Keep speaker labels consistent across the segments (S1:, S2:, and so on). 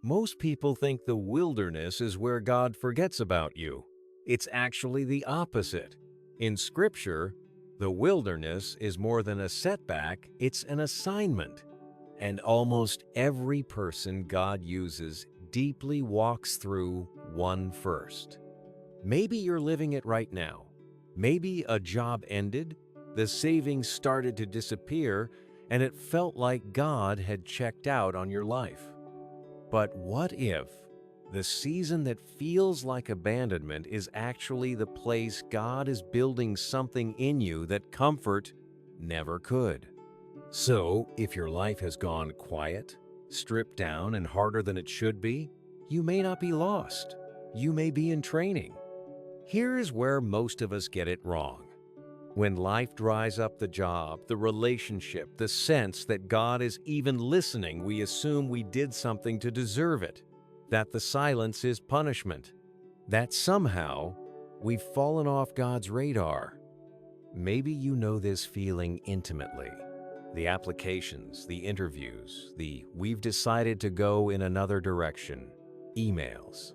S1: Most people think the wilderness is where God forgets about you. It's actually the opposite. In Scripture, the wilderness is more than a setback, it's an assignment. And almost every person God uses deeply walks through one first. Maybe you're living it right now. Maybe a job ended, the savings started to disappear, and it felt like God had checked out on your life. But what if the season that feels like abandonment is actually the place God is building something in you that comfort never could? So, if your life has gone quiet, stripped down, and harder than it should be, you may not be lost. You may be in training. Here is where most of us get it wrong. When life dries up the job, the relationship, the sense that God is even listening, we assume we did something to deserve it, that the silence is punishment, that somehow we've fallen off God's radar. Maybe you know this feeling intimately. The applications, the interviews, the "we've decided to go in another direction" emails.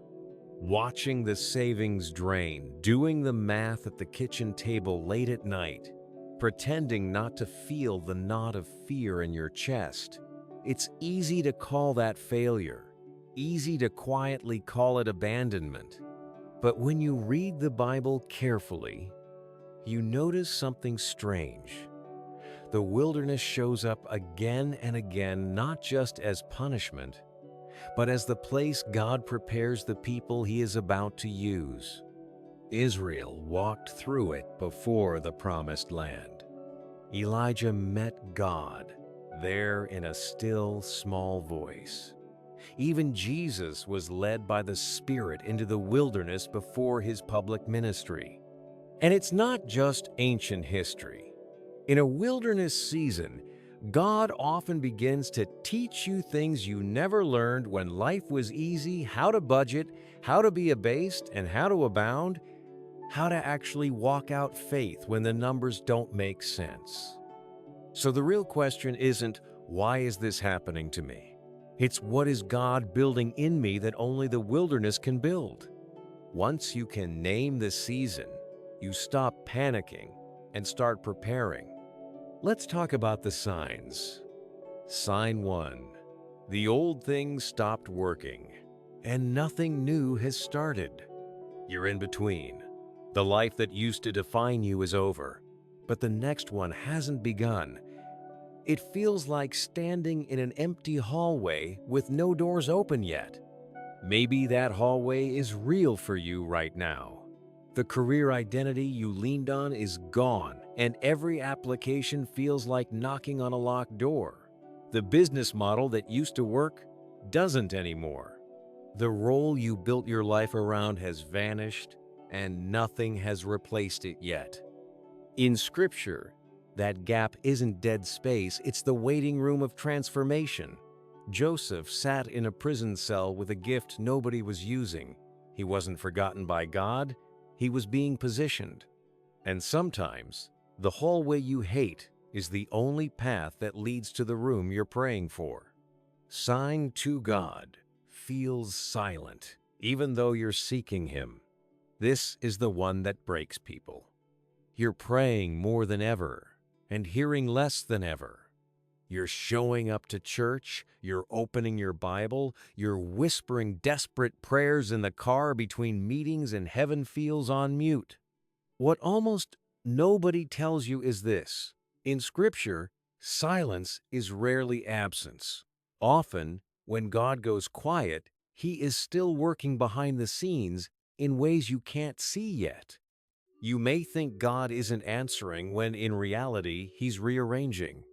S1: Watching the savings drain, doing the math at the kitchen table late at night, pretending not to feel the knot of fear in your chest. It's easy to call that failure, easy to quietly call it abandonment. But when you read the Bible carefully, you notice something strange. The wilderness shows up again and again, not just as punishment, but as the place God prepares the people He is about to use. Israel walked through it before the Promised Land. Elijah met God there in a still, small voice. Even Jesus was led by the Spirit into the wilderness before His public ministry. And it's not just ancient history. In a wilderness season, God often begins to teach you things you never learned when life was easy: how to budget, how to be abased, and how to abound, how to actually walk out faith when the numbers don't make sense. So the real question isn't, why is this happening to me? It's, what is God building in me that only the wilderness can build? Once you can name the season, you stop panicking and start preparing. Let's talk about the signs. Sign 1. The old things stopped working, and nothing new has started. You're in between. The life that used to define you is over, but the next one hasn't begun. It feels like standing in an empty hallway with no doors open yet. Maybe that hallway is real for you right now. The career identity you leaned on is gone, and every application feels like knocking on a locked door. The business model that used to work doesn't anymore. The role you built your life around has vanished, and nothing has replaced it yet. In Scripture, that gap isn't dead space, it's the waiting room of transformation. Joseph sat in a prison cell with a gift nobody was using. He wasn't forgotten by God. He was being positioned. And sometimes, the hallway you hate is the only path that leads to the room you're praying for. Sign 2: God feels silent, even though you're seeking Him. This is the one that breaks people. You're praying more than ever and hearing less than ever. You're showing up to church, you're opening your Bible, you're whispering desperate prayers in the car between meetings, and heaven feels on mute. What almost nobody tells you is this: in Scripture, silence is rarely absence. Often, when God goes quiet, He is still working behind the scenes in ways you can't see yet. You may think God isn't answering when in reality He's rearranging,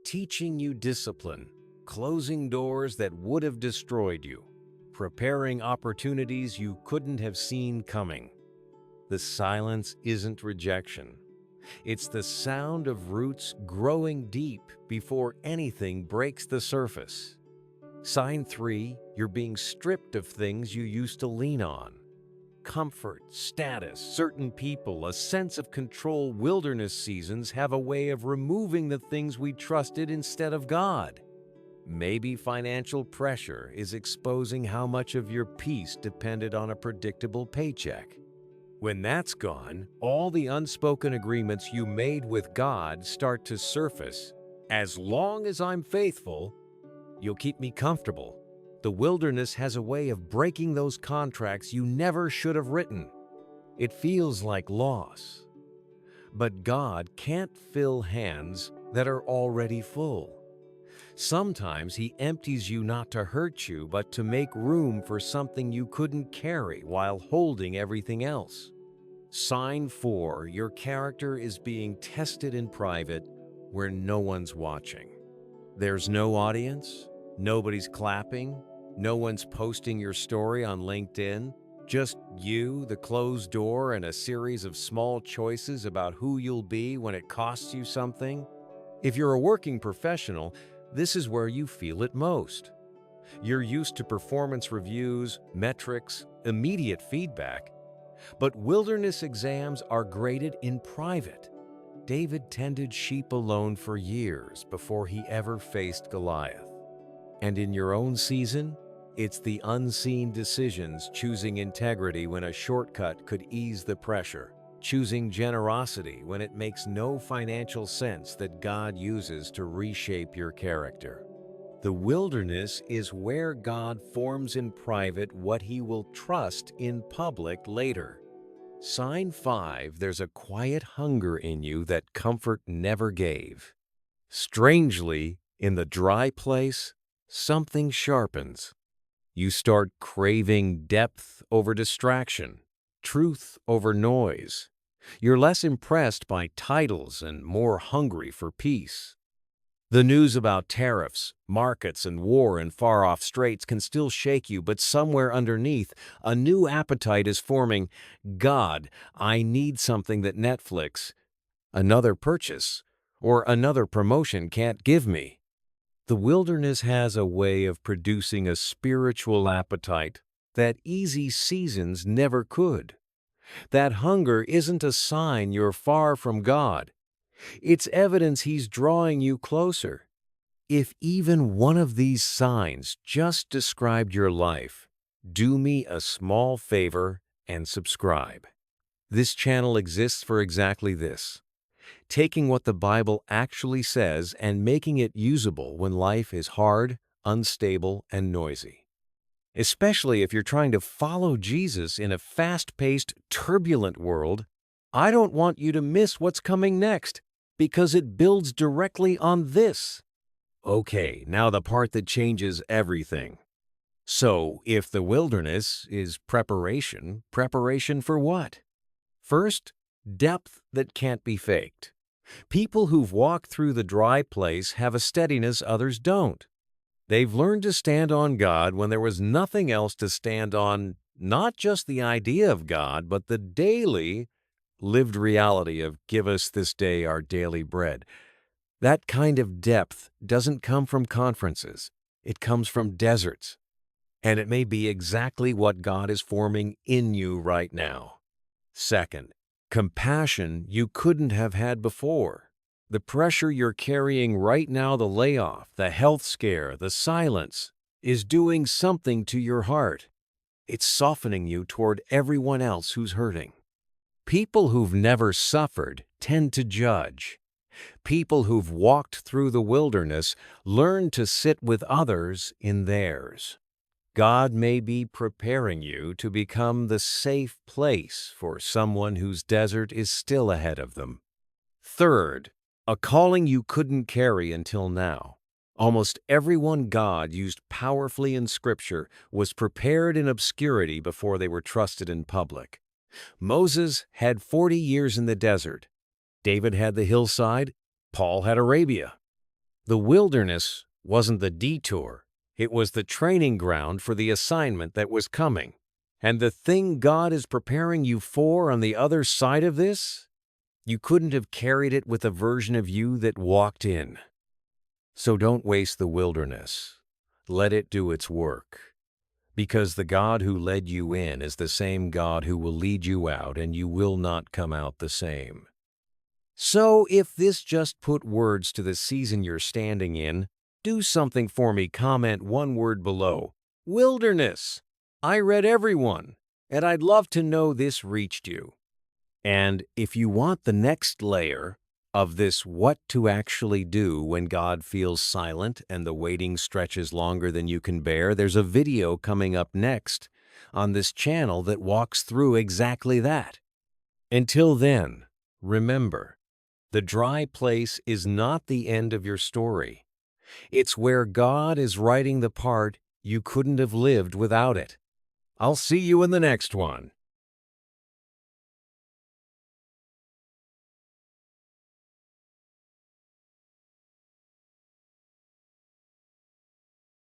S1: teaching you discipline, closing doors that would have destroyed you, preparing opportunities you couldn't have seen coming. The silence isn't rejection. It's the sound of roots growing deep before anything breaks the surface. Sign 3, you're being stripped of things you used to lean on. Comfort, status, certain people, a sense of control. Wilderness seasons have a way of removing the things we trusted instead of God. Maybe financial pressure is exposing how much of your peace depended on a predictable paycheck. When that's gone, all the unspoken agreements you made with God start to surface. As long as I'm faithful, you'll keep me comfortable. The wilderness has a way of breaking those contracts you never should have written. It feels like loss. But God can't fill hands that are already full. Sometimes He empties you not to hurt you, but to make room for something you couldn't carry while holding everything else. Sign 4, your character is being tested in private where no one's watching. There's no audience, nobody's clapping, no one's posting your story on LinkedIn. Just you, the closed door, and a series of small choices about who you'll be when it costs you something. If you're a working professional, this is where you feel it most. You're used to performance reviews, metrics, immediate feedback. But wilderness exams are graded in private. David tended sheep alone for years before he ever faced Goliath. And in your own season, it's the unseen decisions, choosing integrity when a shortcut could ease the pressure, choosing generosity when it makes no financial sense, that God uses to reshape your character. The wilderness is where God forms in private what He will trust in public later. Sign 5, there's a quiet hunger in you that comfort never gave. Strangely, in the dry place, something sharpens. You start craving depth over distraction, truth over noise. You're less impressed by titles and more hungry for peace. The news about tariffs, markets, and war in far-off straits can still shake you, but somewhere underneath, a new appetite is forming. God, I need something that Netflix, another purchase, or another promotion can't give me. The wilderness has a way of producing a spiritual appetite that easy seasons never could. That hunger isn't a sign you're far from God. It's evidence He's drawing you closer. If even one of these signs just described your life, do me a small favor and subscribe. This channel exists for exactly this: taking what the Bible actually says and making it usable when life is hard, unstable, and noisy. Especially if you're trying to follow Jesus in a fast-paced, turbulent world, I don't want you to miss what's coming next, because it builds directly on this. Okay, now the part that changes everything. So, if the wilderness is preparation, preparation for what? First, depth that can't be faked. People who've walked through the dry place have a steadiness others don't. They've learned to stand on God when there was nothing else to stand on, not just the idea of God, but the daily, lived reality of "give us this day our daily bread." That kind of depth doesn't come from conferences. It comes from deserts. And it may be exactly what God is forming in you right now. Second, compassion you couldn't have had before. The pressure you're carrying right now, the layoff, the health scare, the silence, is doing something to your heart. It's softening you toward everyone else who's hurting. People who've never suffered tend to judge. People who've walked through the wilderness learn to sit with others in theirs. God may be preparing you to become the safe place for someone whose desert is still ahead of them. Third, a calling you couldn't carry until now. Almost everyone God used powerfully in Scripture was prepared in obscurity before they were trusted in public. Moses had 40 years in the desert. David had the hillside. Paul had Arabia. The wilderness wasn't the detour. It was the training ground for the assignment that was coming. And the thing God is preparing you for on the other side of this, you couldn't have carried it with a version of you that walked in. So don't waste the wilderness. Let it do its work. Because the God who led you in is the same God who will lead you out, and you will not come out the same. So if this just put words to the season you're standing in, Do something for me. Comment one word below. Wilderness. I read everyone, and I'd love to know this reached you. And if you want the next layer of this what to actually do when God feels silent and the waiting stretches longer than you can bear, there's a video coming up next on this channel that walks through exactly that. Until then, remember, the dry place is not the end of your story. It's where God is writing the part you couldn't have lived without it. I'll see you in the next one.